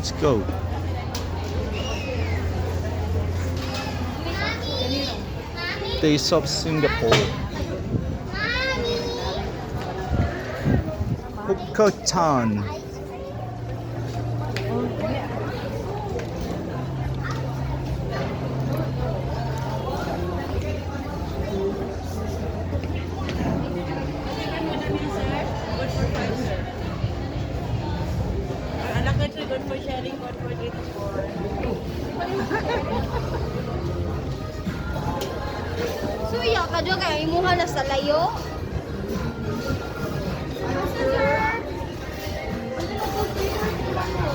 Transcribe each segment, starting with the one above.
Let's go. Taste of Singapore. Hokkaido. Good for sharing, good for eating. Suya ka dyan kaya imuha na sa layo.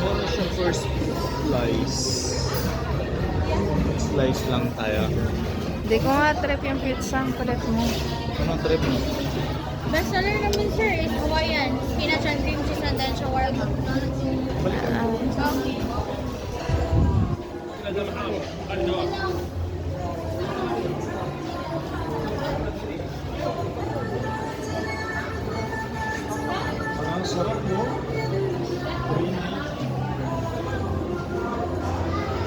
Meron siya first slice. Slice lang tayo. Hindi ko nga trip yung pizza ang kulit mo. Anong trip mo? Best seller naman sir is Hawaiian. Peanut and cream cheese and then shawarma. Ang sarap mo.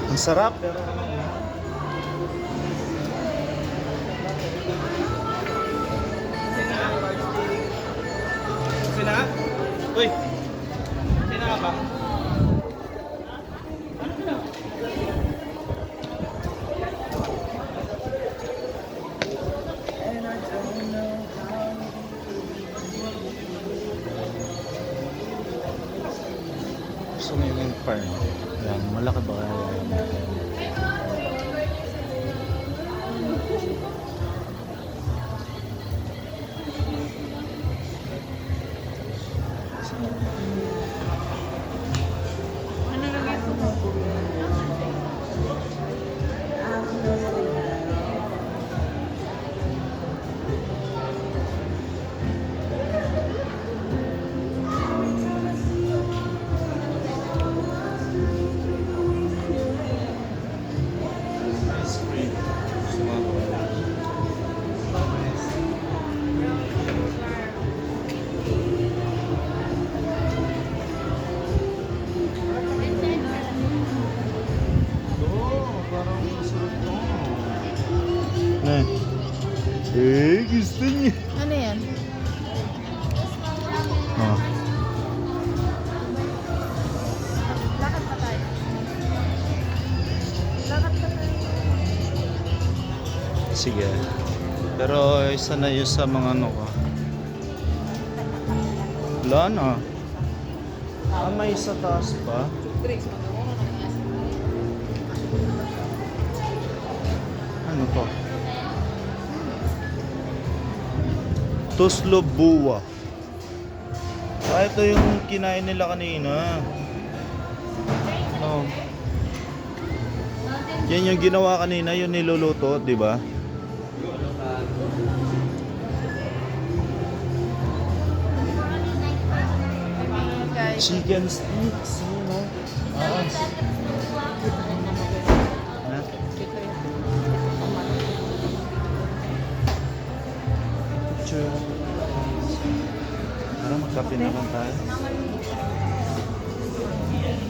Ang sarap pero Sina? Uy! Sina ka ba? Gusto mo yung farm? Yan, malaki ba kaya yan? Ano lagay ko? Ice cream. Parang masarap to. Gusto niya. Ano yan? Oh. Lakad pa tayo. Lakad pa tayo. Sige. Pero isa na yun sa mga ano ko. Wala na. May sa taas pa. Ano to? Toslobua. Ito yung kinain nila kanina. Oh. Yan yung ginawa kanina, yung niluluto, di ba? Guys. Chicken sticks, you know. Ha? Picture. Para magkape naman tayo. Bread.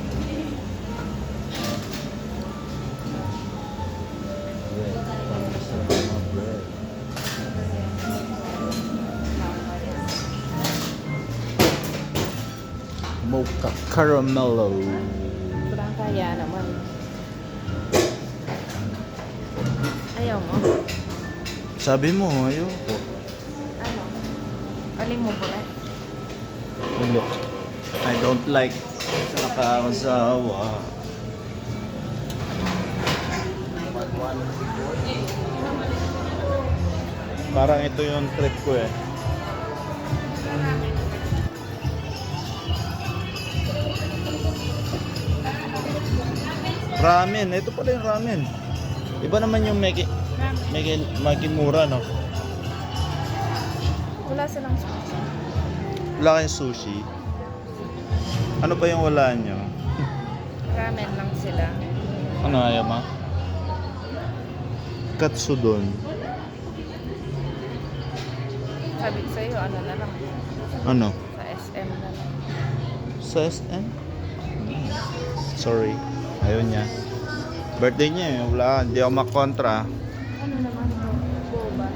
Masarap na mga bread. Mocha Caramello. Kurang kaya naman. Ayaw mo? Sabi mo, ayoko. Ano? Alin mo pala? Look, I don't like sa nakakasawa. Parang ito yung trip ko eh. Ramen, ito pala yung ramen. Iba naman yung Makimura, no? Wala silang sushi. Wala kayong sushi. Ano pa yung wala nyo? Ramen lang sila. Ano ayaw ma? Katsudon. Sabi ko sa'yo, ano na lang. Ano? Sa SM na lang. Sa SM? Sorry. Ayaw niya. Birthday niya eh. Wala, hindi ako makontra. Ano naman to? Boba.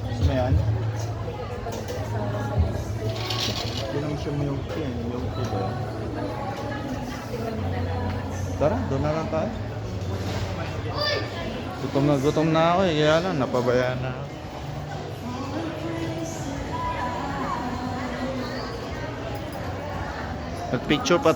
Gusto mo yan? Hindi naman siya milk tea. Milk tea ba? Tara, doon na lang tayo. Gutom na ako eh. Kaya lang, napabayaan na ako. Nag-picture pa tayo.